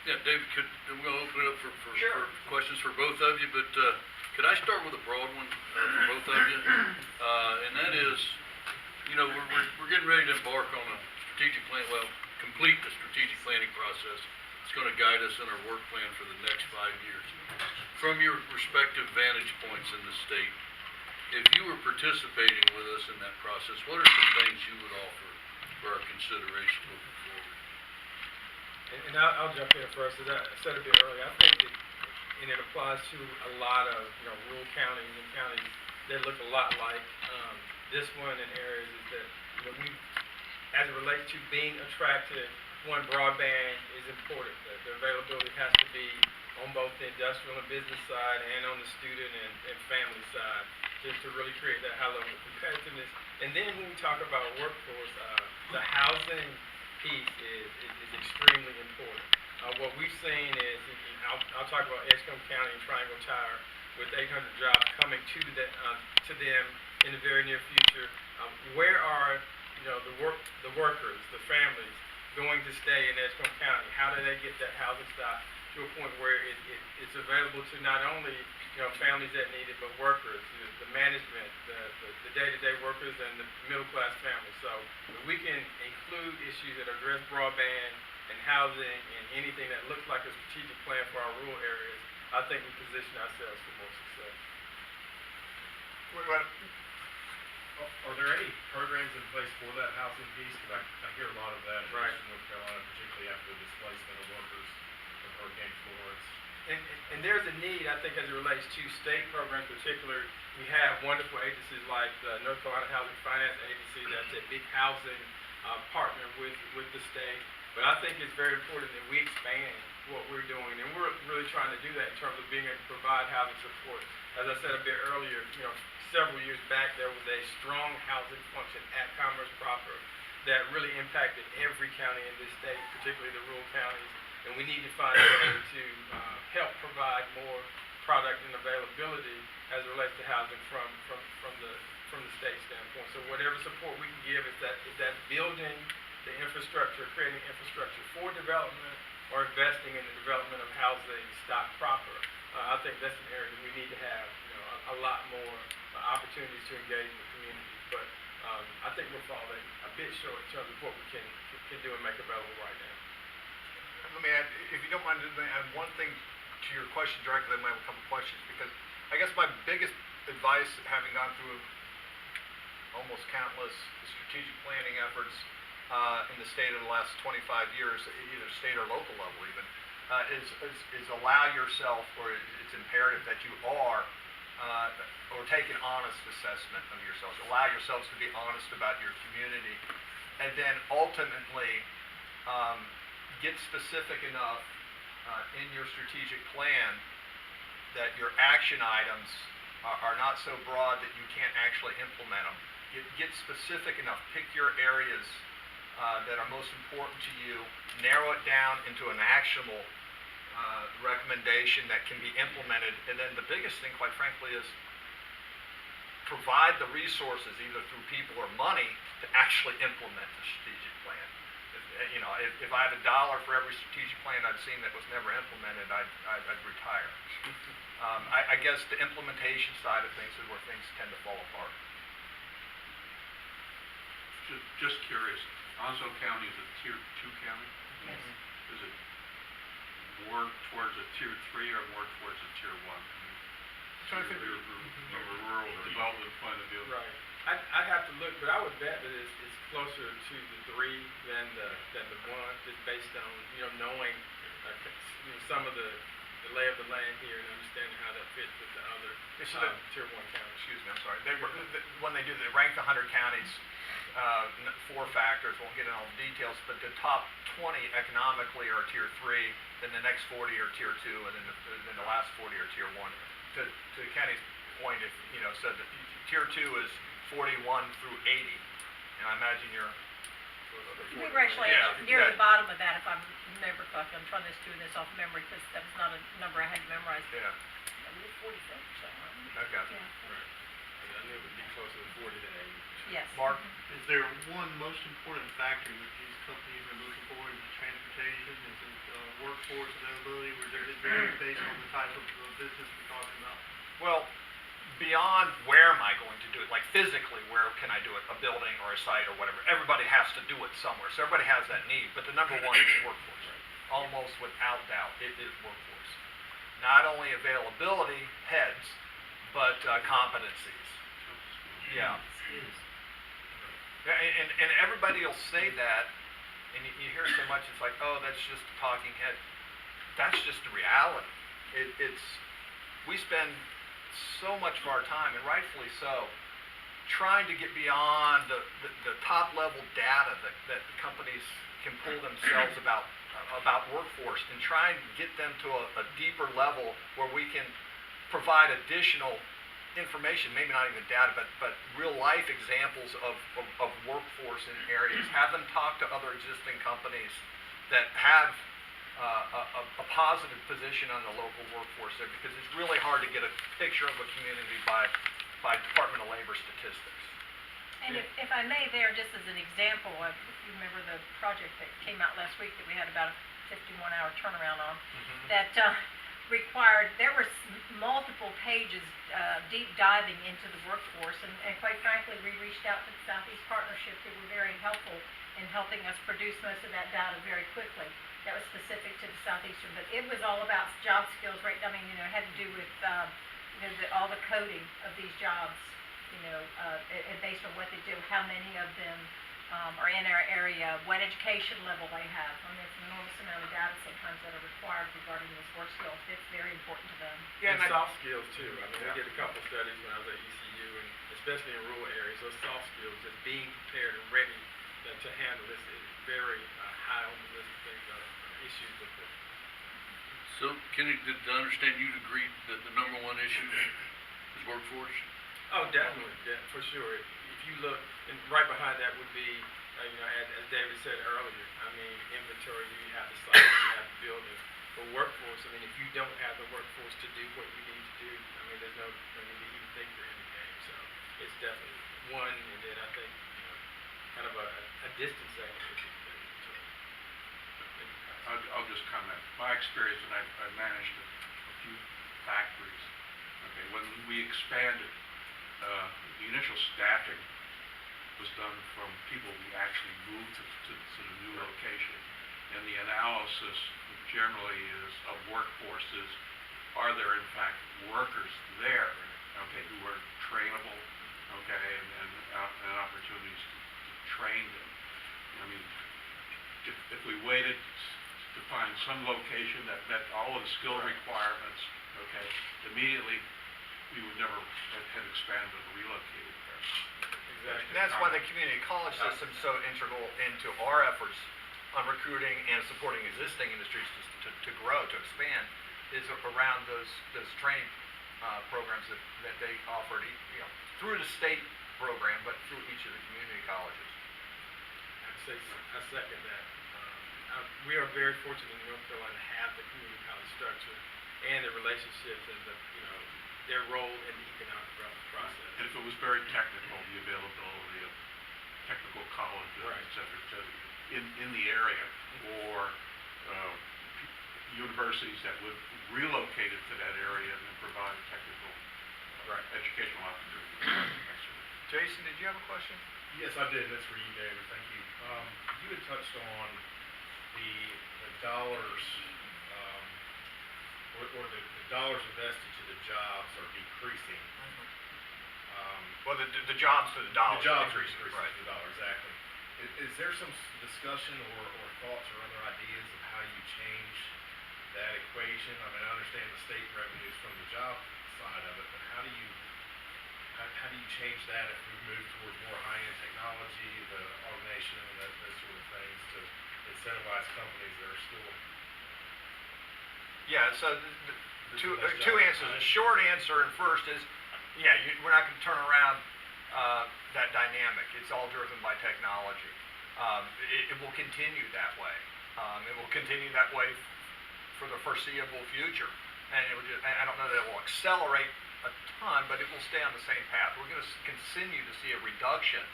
Yeah, David, I'm going to open it up for Sure. questions for both of you, but could I start with a broad one for both of you? And that is, we're getting ready to embark on a strategic plan, complete the strategic planning process. It's going to guide us in our work plan for the next 5 years. From your respective vantage points in the state, if you were participating with us in that process, what are some things you would offer for our consideration moving forward? And I'll jump in first. As I said a bit earlier, I think and it applies to a lot of rural counties and counties that look a lot like this one in areas is that we, as it relates to being attractive, one, broadband is important. The availability has to be on both the industrial and business side and on the student and family side, just to really create that high level of competitiveness. And then when we talk about workforce, the housing piece is extremely important. What we've seen is, I'll talk about Edgecombe County and Triangle Tire, with 800 jobs coming to them in the very near future. Where are the workers, the families going to stay in Edgecombe County? How do they get that housing stock to a point where it's available to not only families that need it, but workers, the management, the day-to-day workers, and the middle-class families. So if we can include issues that address broadband and housing and anything that looks like a strategic plan for our rural areas, I think we position ourselves for more success. Are there any programs in place for that housing piece? Because I hear a lot of that in North Carolina, particularly after the displacement of workers from Hurricane Florence. And there's a need, I think, as it relates to state programs in particular. We have wonderful agencies like the North Carolina Housing Finance Agency that's a big housing partner with the state. But I think it's very important that we expand what we're doing, and we're really trying to do that in terms of being able to provide housing support. As I said a bit earlier, several years back there was a strong housing function at Commerce proper that really impacted every county in this state, particularly the rural counties. And we need to find a way to help provide more product and availability as it relates to housing from the state standpoint. So whatever support we can give is that building the infrastructure, creating infrastructure for development, or investing in the development of housing stock proper. I think that's an area that we need to have a lot more opportunities to engage with the community. But I think we're falling a bit short in terms of what we can do and make available right now. Let me add, if you don't mind, let me add one thing to your question directly. Then we have a couple questions, because I guess my biggest advice, having gone through almost countless strategic planning efforts in the state of the last 25 years, either state or local level even, is allow yourself, or it's imperative that you are, or take an honest assessment of yourselves. Allow yourselves to be honest about your community, and then ultimately get specific enough in your strategic plan that your action items are not so broad that you can't actually implement them. Get specific enough. Pick your areas that are most important to you. Narrow it down into an actionable recommendation that can be implemented. And then the biggest thing, quite frankly, is provide the resources, either through people or money, to actually implement the strategic plan. If I had $1 for every strategic plan I'd seen that was never implemented, I'd retire. I guess the implementation side of things is where things tend to fall apart. Just curious, Onslow County is a Tier 2 county? Yes. Is it more towards a Tier 3 or more towards a Tier 1? Trying to figure from a rural development point of view. Right. I'd have to look, but I would bet that it's closer to the 3 than the 1, just based on knowing some of the lay of the land here and understanding how that fits with the other Tier 1 counties. Excuse me, I'm sorry. When they rank the 100 counties, 4 factors, won't get into all the details, but the top 20 economically are Tier 3, then the next 40 are Tier 2, and then the last 40 are Tier 1. To Kenny's point, if said that Tier 2 is 41 through 80, and I imagine you're. We were actually near the bottom of that, if I remember correctly. I'm trying to do this off memory because that was not a number I had memorized. Yeah. I believe 46 or something. Okay. Yeah. Right. I knew it would be closer to 40 than 80. Yes. Mark? Is there one most important factor that these companies are looking for? Is it transportation? Is it workforce availability? Or is it very based on the type of business we're talking about? Well, beyond where am I going to do it, like physically, where can I do it, a building or a site or whatever, everybody has to do it somewhere, so everybody has that need, but the number one is workforce. Almost without doubt, it is workforce. Not only availability, heads, but competencies. Yeah. Yeah, and everybody will say that, and you hear so much, it's like, oh, that's just a talking head. That's just the reality. We spend so much of our time, and rightfully so, trying to get beyond the top level data that companies can pull themselves about workforce, and trying to get them to a deeper level where we can provide additional information, maybe not even data, but real life examples of workforce in areas. Have them talk to other existing companies that have a positive position on the local workforce there, because it's really hard to get a picture of a community by Department of Labor statistics. And if I may there, just as an example, if you remember the project that came out last week that we had about a 51-hour turnaround on, that required, there were multiple pages deep diving into the workforce, and quite frankly, we reached out to the Southeast Partnership, who were very helpful in helping us produce most of that data very quickly. That was specific to the Southeastern, but it was all about job skills, right? I mean, it had to do with all the coding of these jobs, and based on what they do, how many of them are in our area, what education level they have. I mean, there's an enormous amount of data sometimes that are required regarding this work skill. It's very important to them. Yeah, and soft skills too. I mean, we did a couple studies when I was at ECU, and especially in rural areas, those soft skills, just being prepared and ready to handle this is very high on the list of things that are issues with it. So, Kenny, did I understand you'd agree that the number one issue is workforce? Oh, definitely, yeah, for sure. If you look, and right behind that would be, as David said earlier, I mean, inventory, you have the site, you have the building. For workforce, I mean, if you don't have the workforce to do what you need to do, I mean, there's no need to even think you're in the game. So it's definitely one, and then I think, kind of a distance second. I'll just comment. My experience, and I've managed a few factories. Okay, when we expanded, the initial staffing was done from people who actually moved to the new location, and the analysis generally is of workforces. Are there in fact workers there? Okay, who are trainable? Okay, and opportunities to train them. I mean, if we waited to find some location that met all of the skill requirements, okay, immediately we would never have expanded or relocated there. Exactly. And that's why the community college system is so integral into our efforts on recruiting and supporting existing industries to grow, to expand, is around those training programs that they offered, through the state program, but through each of the community colleges. I second that. We are very fortunate in North Carolina to have the community college structure and the relationships and their role in the economic development process. And if it was very technical, the availability of technical colleges, right, et cetera, in the area, or universities that would relocate it to that area and provide technical educational opportunities. Jason, did you have a question? Yes, I did. That's for you, David. Thank you. You had touched on the dollars, or the dollars invested to the jobs are decreasing. Well, the jobs to the dollars. The jobs are decreasing right. to the dollar, exactly. Is there some discussion or thoughts or other ideas of how you change that equation? I mean, I understand the state revenues from the job side of it, but how do you change that if we move towards more high-end technology, the automation, and those sort of things to incentivize companies that are still... Yeah, so two answers. A short answer, and first is, we're not going to turn around that dynamic. It's all driven by technology. It will continue that way. It will continue that way for the foreseeable future. And I don't know that it will accelerate a ton, but it will stay on the same path. We're going to continue to see a reduction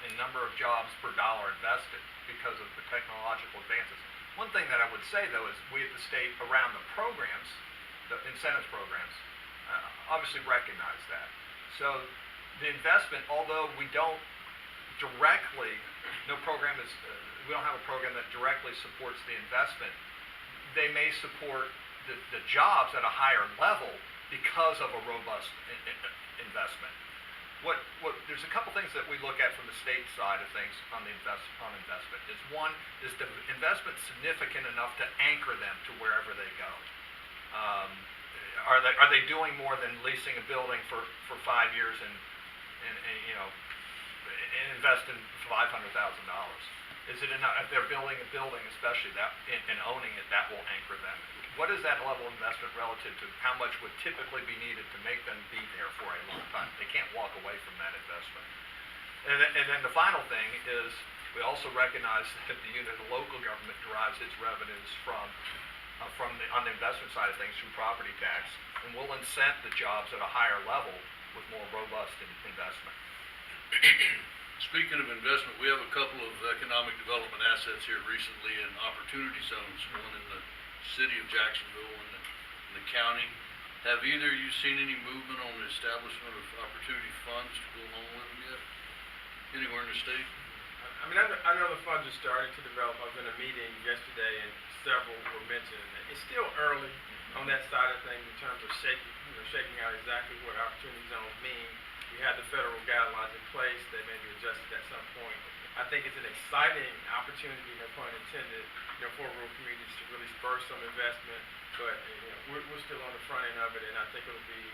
in number of jobs per dollar invested because of the technological advances. One thing that I would say, though, is we at the state, around the programs, the incentives programs, obviously recognize that. So the investment, although we don't directly, we don't have a program that directly supports the investment, they may support the jobs at a higher level because of a robust investment. There's a couple things that we look at from the state side of things on investment. One, is the investment significant enough to anchor them to wherever they go? Are they doing more than leasing a building for 5 years and invest in $500,000? Is it enough if they're building a building, especially that and owning it, that will anchor them? What is that level of investment relative to how much would typically be needed to make them be there for a long time? They can't walk away from that investment. And then the final thing is we also recognize that the unit of local government derives its revenues on the investment side of things through property tax, and will incent the jobs at a higher level with more robust investment. Speaking of investment, we have a couple of economic development assets here recently in opportunity zones, one in the city of Jacksonville and in the county. Have either of you seen any movement on the establishment of opportunity funds to go along with them yet? Anywhere in the state? I mean, I know the funds are starting to develop. I was in a meeting yesterday and several were mentioned. It's still early on that side of things in terms of shaking out exactly what opportunity zones mean. We have the federal guidelines in place. They may be adjusted at some point. I think it's an exciting opportunity, no pun intended, for rural communities to really spur some investment. But we're still on the front end of it, and I think it'll be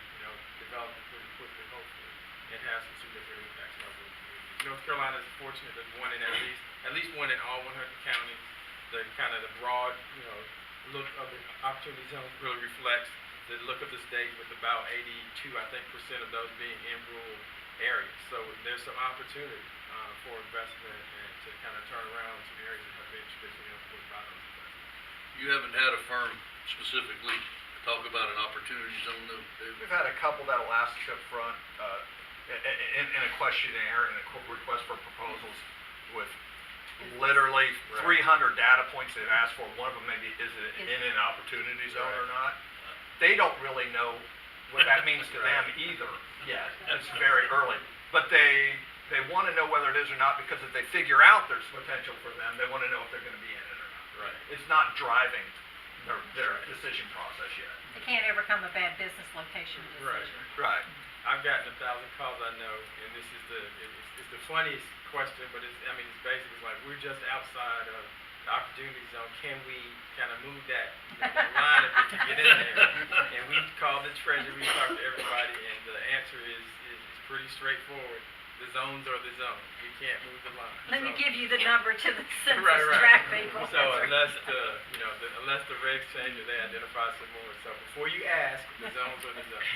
developing pretty quickly, hopefully, and have some significant impacts on our rural communities. North Carolina is fortunate. There's one in at least one in all 100 counties. The kind of the broad look of the opportunity zone really reflects the look of the state, with about 82% of those being in rural areas. So there's some opportunity for investment and to kind of turn around some areas that have been traditionally influenced by those investments. You haven't had a firm specifically talk about an opportunity zone, though, David? We've had a couple that'll ask us up front in a questionnaire and a request for proposals with literally 300 data points they've asked for. One of them maybe is it in an opportunity zone or not. They don't really know what that means to them either yet. It's very early. But they want to know whether it is or not, because if they figure out there's potential for them, they want to know if they're going to be in it or not. Right. It's not driving their decision process yet. It can't ever become a bad business location decision. Right. I've gotten 1,000 calls, I know, and this is it's the funniest question, but it's basically like we're just outside of the opportunity zone. Can we kind of move that line a bit to get in there? And we call the treasury, talk to everybody, and the answer is pretty straightforward. The zones are the zones. We can't move the line. Let me give you the number to the census Right. tract people. So unless the regs change or they identify some more. So before you ask, the zones are the zones.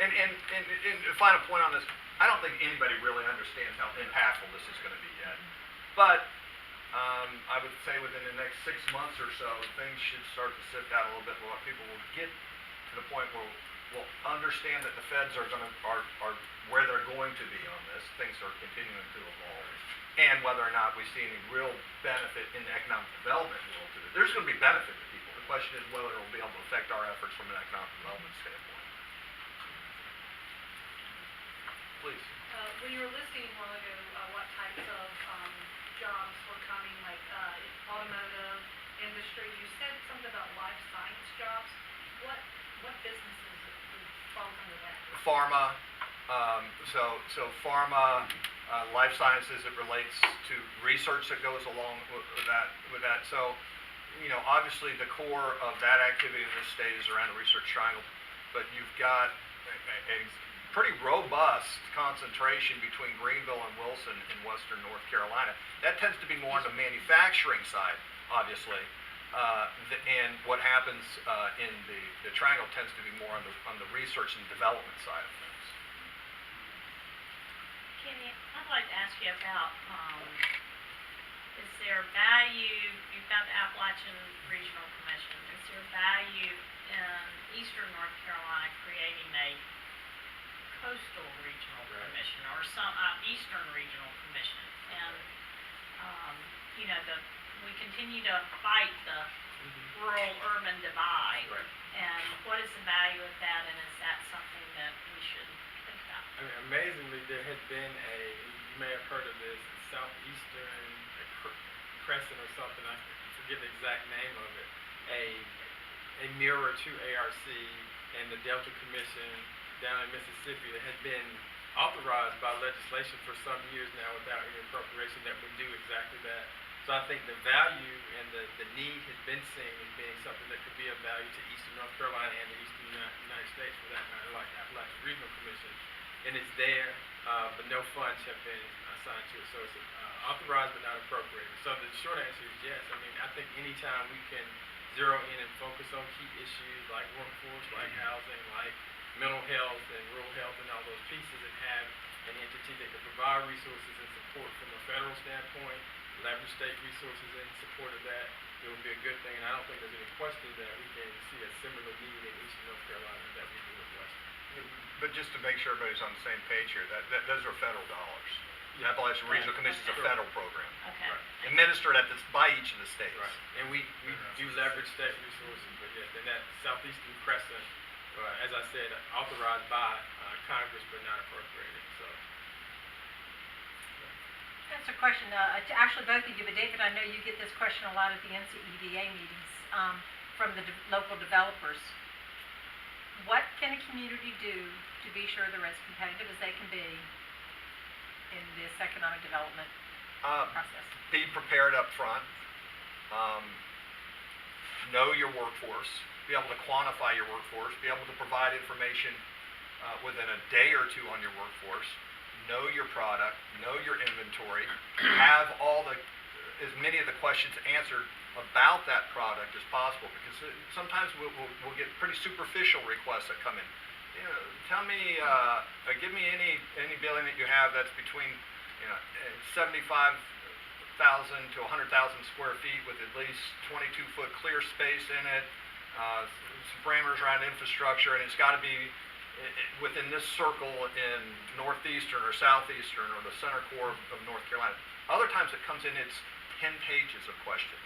And a final point on this, I don't think anybody really understands how impactful this is going to be yet. But I would say within the next 6 months or so, things should start to sift out a little bit more. People will get to the point where we'll understand that the feds are where they're going to be on this. Things are continuing to evolve. And whether or not we see any real benefit in the economic development world to it. There's going to be benefit to people. The question is whether it will be able to affect our efforts from an economic development standpoint. Please. When you were listing a while ago what types of jobs were coming, like automotive industry, you said something about life science jobs. What businesses would fall under that? Pharma, so pharma, life sciences, it relates to research that goes along with that. So, obviously the core of that activity in this state is around the research triangle, but you've got a pretty robust concentration between Greenville and Wilson in western North Carolina. That tends to be more on the manufacturing side, obviously. And what happens in the triangle tends to be more on the research and development side of things. Kenny, I'd like to ask you about, is there value, you've got the Appalachian Regional Commission, is there value in eastern North Carolina creating a coastal regional commission or some eastern regional we continue to fight the rural-urban divide. Right. And what is the value of that, and is that something that we should think about? I mean, amazingly, there has been you may have heard of this, Southeastern Crescent or something, I forget the exact name of it, a mirror to ARC and the Delta Commission down in Mississippi that has been authorized by legislation for some years now without any appropriation that would do exactly that. So I think the value and the need has been seen as being something that could be of value to Eastern North Carolina and the Eastern United States for that matter, like Appalachian Regional Commission. And it's there, but no funds have been assigned to it. So it's authorized but not appropriated. So the short answer is yes. I mean, I think anytime we can zero in and focus on key issues like workforce, like housing, like mental health and rural health and all those pieces, and have an entity that can provide resources and support from a federal standpoint, leverage state resources in support of that, it would be a good thing. And I don't think there's any question that we can see a similar need in Eastern North Carolina that we do with Western. But just to make sure everybody's on the same page here, those are federal dollars. Yeah. Appalachian Regional Commission is a Okay. federal program, Okay. Right. administered by each of the states. Right. And we do leverage state resources, but yes, and that Southeastern Crescent, as I said, authorized by Congress but not appropriated. So. That's a question, to actually both of you, but David, I know you get this question a lot at the NCEDA meetings, from the local developers. What can a community do to be sure they're as competitive as they can be in this economic development process? Be prepared up front. Know your workforce. Be able to quantify your workforce. Be able to provide information within a day or two on your workforce. Know your product. Know your inventory. Have as many of the questions answered about that product as possible, because sometimes we'll get pretty superficial requests that come in. You know, tell me, give me any building that you have that's between 75,000 to 100,000 square feet with at least 22-foot clear space in it, some parameters around infrastructure, and it's got to be within this circle in northeastern or southeastern or the center core of North Carolina. Other times it comes in, it's 10 pages of questions.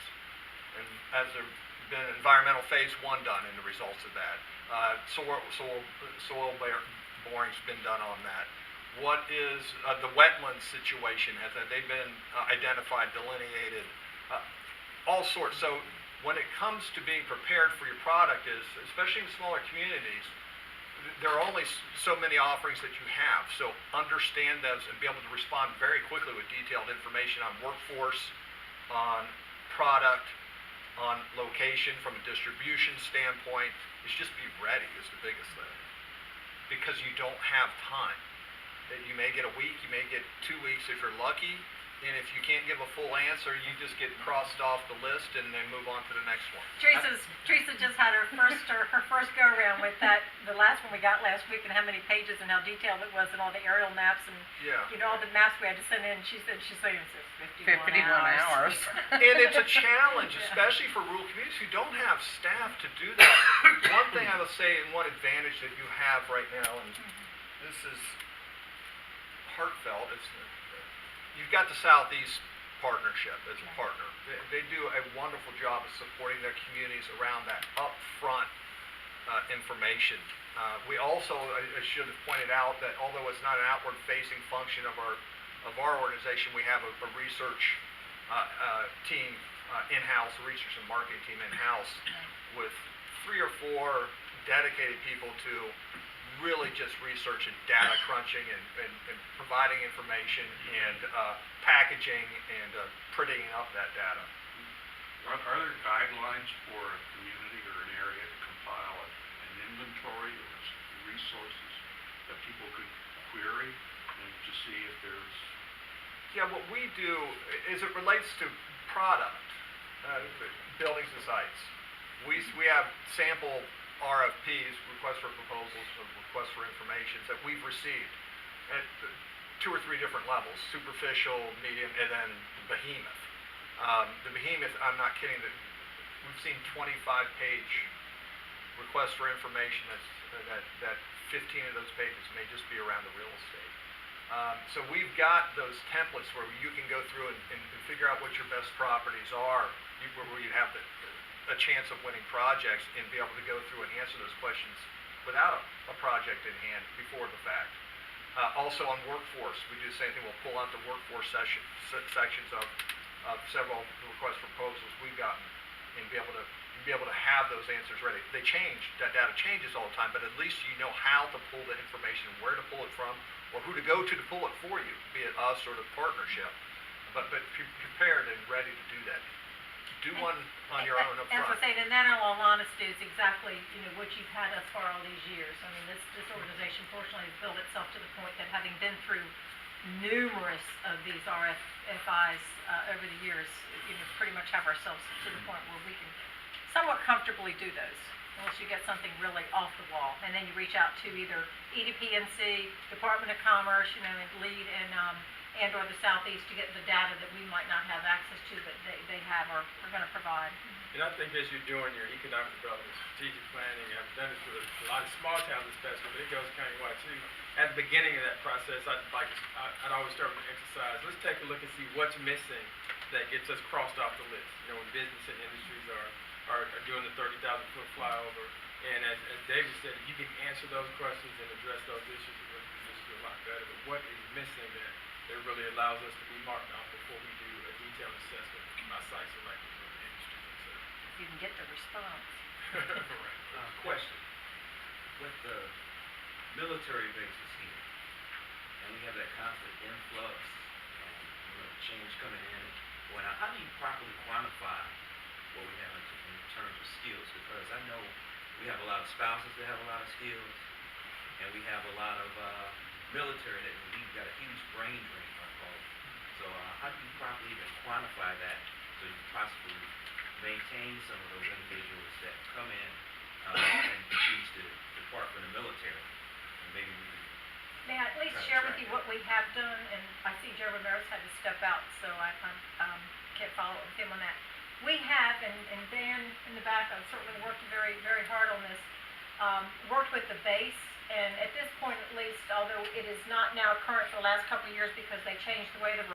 And has there been environmental phase 1 done in the results of that? Soil boring's been done on that. What is the wetlands situation? Have they been identified, delineated? All sorts. So when it comes to being prepared for your product, especially in smaller communities, there are only so many offerings that you have. So understand those and be able to respond very quickly with detailed information on workforce, on product, on location from a distribution standpoint. It's just be ready is the biggest thing, because you don't have time. You may get a week, you may get 2 weeks if you're lucky, and if you can't give a full answer, you just get crossed off the list and then move on to the next one. Teresa just had her first go around with the last one we got last week, and how many pages and how detailed it was, and all the aerial maps and all the maps we had to send in. She's saying it's 51 hours. And it's a challenge, especially for rural communities who don't have staff to do that. One thing I will say, and one advantage that you have right now, and this is heartfelt, is you've got the Southeast Partnership as a partner. They do a wonderful job of supporting their communities around that upfront information. We also, I should have pointed out that although it's not an outward-facing function of our organization, we have a research team in-house, a research and marketing team in-house, with 3 or 4 dedicated people to really just research and data crunching and providing information and packaging and prettying up that data. Are there guidelines for a community or an area to compile an inventory of resources that people could query and to see if there's... Yeah, what we do is it relates to product, buildings and sites. We have sample RFPs, requests for proposals, requests for information that we've received at 2 or 3 different levels: superficial, medium, and then the behemoth. The behemoth, I'm not kidding, that we've seen 25-page requests for information that 15 of those pages may just be around the real estate. So we've got those templates where you can go through and figure out what your best properties are, where you have a chance of winning projects, and be able to go through and answer those questions without a project in hand before the fact. Also on workforce, we do the same thing. We'll pull out the workforce sections of several request proposals we've gotten, and be able to have those answers ready. They change, that data changes all the time, but at least you know how to pull the information, where to pull it from, or who to go to pull it for you, be it us or the partnership. But prepared and ready to do that. Do one on your own up As I front. say, and that in all honesty is exactly, what you've had us for all these years. I mean, this organization fortunately has built itself to the point that having been through numerous of these RFIs over the years, pretty much have ourselves to the point where we can somewhat comfortably do those, unless you get something really off the wall. And then you reach out to either EDPNC, Department of Commerce, and LEAD and or the Southeast to get the data that we might not have access to, but they have or are going to provide. And I think as you're doing your economic development, strategic planning, I've done this with a lot of small towns especially, but it goes countywide too. At the beginning of that process, I'd always start with an exercise. Let's take a look and see what's missing that gets us crossed off the list. When business and industries are doing the 30,000-foot flyover. And as David said, if you can answer those questions and address those issues, it will position you a lot better. But what is missing that really allows us to be marked off before we do a detailed assessment by site selectors or the industry, et cetera. If you can get the response. Question. With the military bases here, and we have that constant influx and change coming in, going out, how do you properly quantify what we have in terms of skills? Because I know we have a lot of spouses that have a lot of skills, and we have a lot of military that we've got a huge brain drain, I call it. So how do you properly even quantify that so you can possibly maintain some of those individuals that come in and choose to depart from the military? And maybe we can May I at least share with you what we have done, and I see Joe Ramirez had to step out, so I can't follow up with him on that. We have, and Dan in the back, I've certainly worked very, very hard on this, worked with the base, and at this point at least, although it is not now current for the last couple of years because they changed the way the